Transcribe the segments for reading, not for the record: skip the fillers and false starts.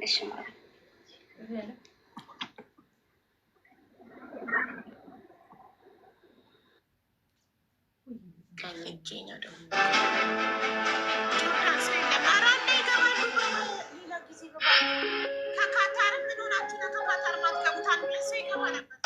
እሺ ማለት ከልጄ ነው ደግሞ ከካታር ምን ሆናችሁ ነው? ከካታር ማትገቡት አንድ ሁለት ሰው ይገባ ነበር።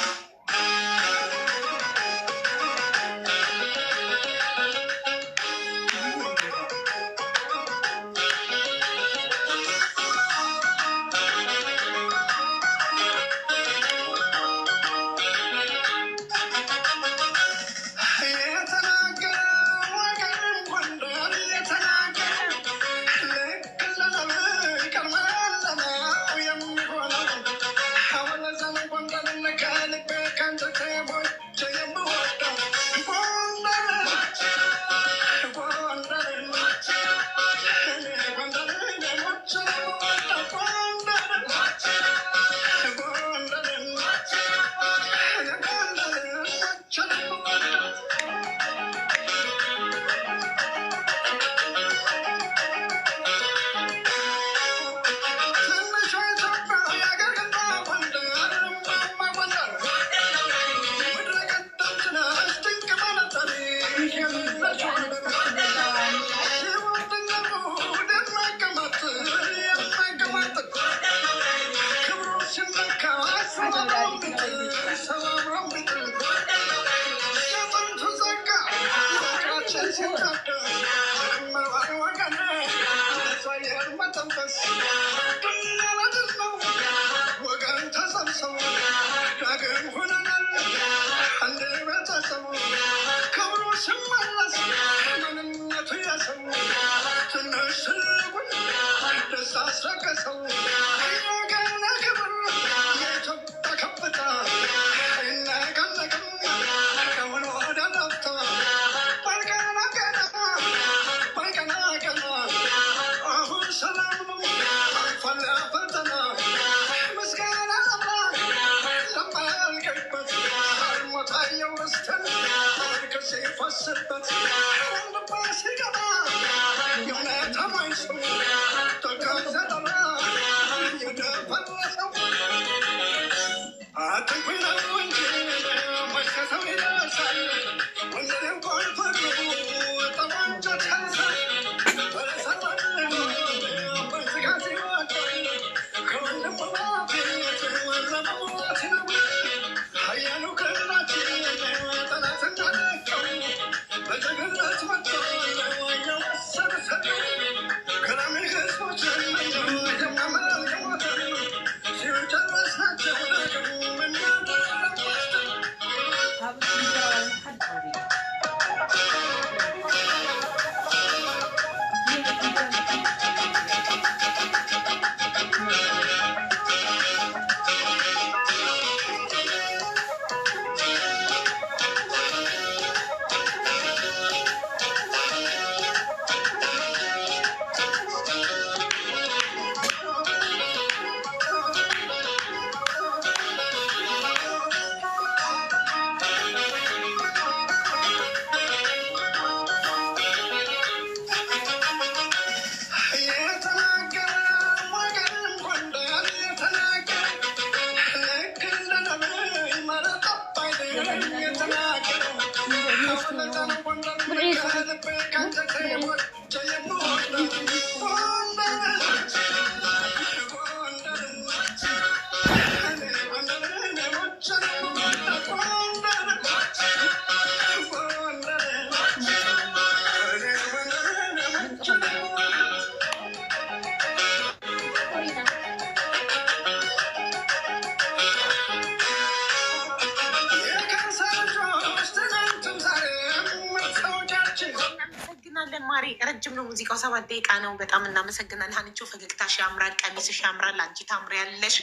ማሪ ረጅም ነው ሙዚቃው፣ 7 ደቂቃ ነው። በጣም እናመሰግናለን ሀንቾ። ፈገግታሽ ያምራል፣ ቀሚስሽ ያምራል፣ አንቺ ታምሪያለሽ።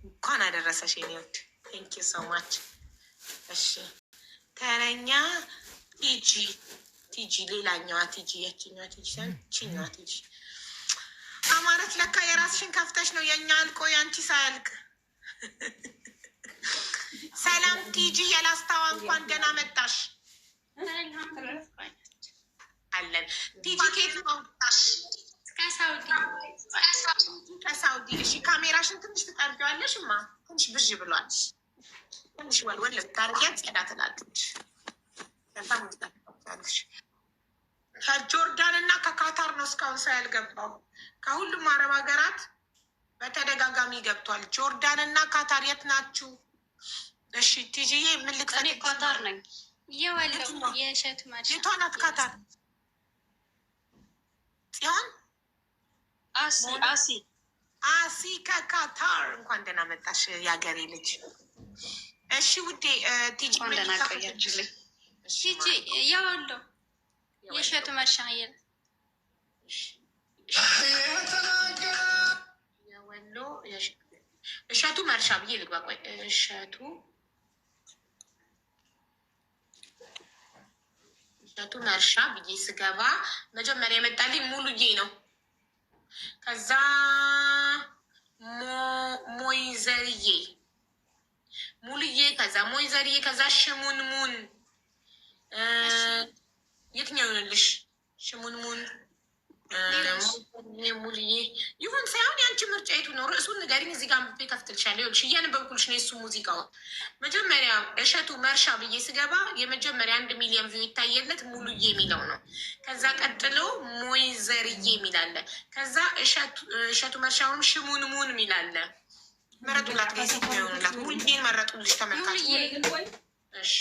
እንኳን አደረሰሽ የኔ ውድ። ቴንክ ዩ ሶ ማች። እሺ ተረኛ ቲጂ ቲጂ፣ ሌላኛዋ ቲጂ፣ የችኛዋ ቲጂ ሳይሆን ችኛዋ ቲጂ። አማረት ለካ የራስሽን ከፍተሽ ነው የእኛ አልቆ የአንቺ ሳያልቅ። ሰላም ቲጂ የላስታዋ፣ እንኳን ደህና መጣሽ አለን። ቲጂ ኬት ነው? እሺ ካሜራሽን ትንሽ ትጠርጊዋለሽ ማ ትንሽ ብዥ ብሏል። ትንሽ ወልወል ልታርጊያት ጸዳ ትላለች። በጣም ትጠቅቃለሽ። ከጆርዳን እና ከካታር ነው እስካሁን ሰው ያልገባው። ከሁሉም አረብ ሀገራት በተደጋጋሚ ገብቷል። ጆርዳን እና ካታር የት ናችሁ? እሺ ቲጂዬ ምን ልክ እኔ ካታር ነኝ። የወለው የእሸት ማሽ የቷ ናት ካታር? ጽዮን አሲ ከካታር እንኳን ደህና መጣሽ የሀገሬ ልጅ። እሺ ውዴ ቲጂ ደህና ቆያችሁልኝ። ቲጂ የወለው የእሸቱ መርሻ የወሎ እሸቱ መርሻ ብዬ ልግባ። ቆይ እሸቱ መርሻ ብዬ ስገባ መጀመሪያ የመጣልኝ ሙሉዬ ነው። ከዛ ሞይዘርዬ ሙሉዬ፣ ከዛ ሞይዘርዬ፣ ከዛ ሽሙንሙን። የትኛው ይሆንልሽ? ሽሙንሙን ሙሉዬ ይሁን ሳይሆን የአንቺ ምርጫ የቱ ነው? ርዕሱን ንገሪኝ። እዚህ ጋር አንብቤ ከፍትልሻለሁ። ይኸውልሽ እያነበብኩልሽ ነው የሱ ሙዚቃውን። መጀመሪያ እሸቱ መርሻ ብዬ ስገባ የመጀመሪያ 1 ሚሊዮን ቪው ይታየለት ሙሉዬ የሚለው ነው። ከዛ ቀጥሎ ሞይዘርዬ የሚላለ፣ ከዛ እሸቱ መርሻውንም ሽሙንሙን የሚላለ። መረጡላት ጋ ሆኑላት። ሙሉዬን መረጡልሽ ተመልካች። እሺ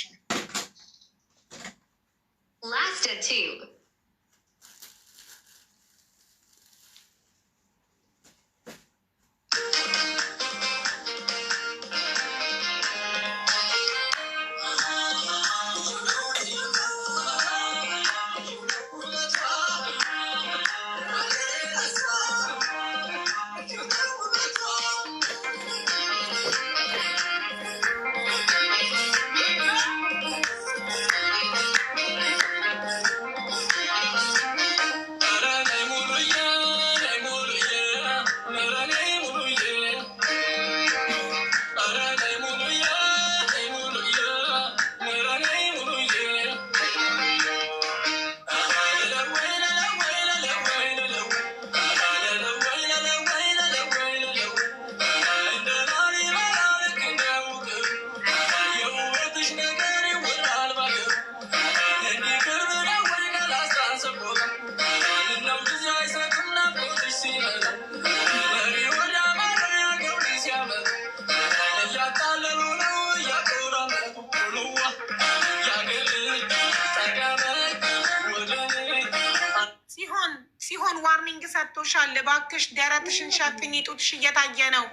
ሲሆን ዋርኒንግ ሰጥቶሻል። እባክሽ ደረትሽን ሸፍኝ፣ ጡትሽ እየታየ ነው።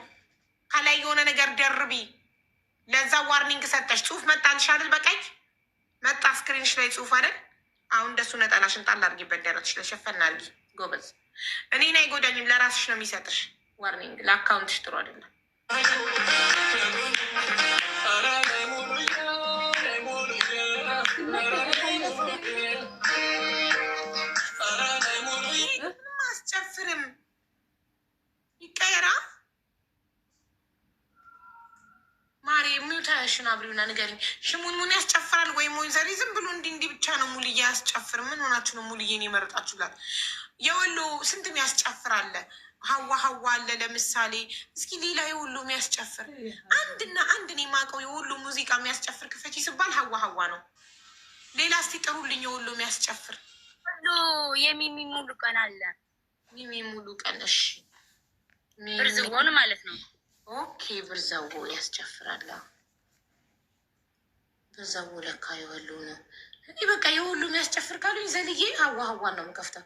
ከላይ የሆነ ነገር ደርቢ። ለዛ ዋርኒንግ ሰጠሽ። ጽሁፍ መጣልሽ አይደል? በቀይ መጣ ስክሪንሽ ላይ ጽሁፍ አይደል? አሁን እንደሱ ነጠላሽን ጣል አድርጊበት፣ ደረትሽ ላይ ሸፈን አድርጊ። ጎበዝ። እኔን አይጎዳኝም፣ ለራስሽ ነው የሚሰጥሽ ዋርኒንግ። ለአካውንትሽ ጥሩ አይደለም። አስጨፍርም ይቀየራ ማሪ ሚውታሽን አብሪውና ንገሪኝ። ሽሙንሙን ያስጨፍራል ወይ ሞይዘሪ? ዝም ብሎ እንዲህ ብቻ ነው ሙልዬ ያስጨፍር። ምን ሆናችሁ ነው ሙልዬን የመረጣችሁላት? የወሎ ስንትም ያስጨፍራለ። ሀዋ አለ ለምሳሌ። እስኪ ሌላ የወሎ የሚያስጨፍር አንድና አንድ እኔ የማውቀው የወሎ ሙዚቃ የሚያስጨፍር ክፈቺ ስባል ሀዋ ነው። ሌላ እስቲ ጥሩልኝ የወሎ የሚያስጨፍር። የሚሚ ሙሉ ቀን አለ። ሚሚ ሙሉ ቀን። እሺ ብርዝቦን ማለት ነው። ኦኬ ብርዘቦ ያስጨፍራል። ብርዘቦ ለካ የወሎ ነው። እኔ በቃ የወሎ የሚያስጨፍር ካሉኝ ዘልዬ ሀዋን ነው የምከፍተው።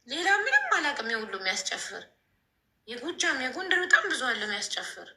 ሌላ ምንም አላውቅም። የወሎ የሚያስጨፍር የጎጃም የጎንደር በጣም ብዙ አለ የሚያስጨፍር።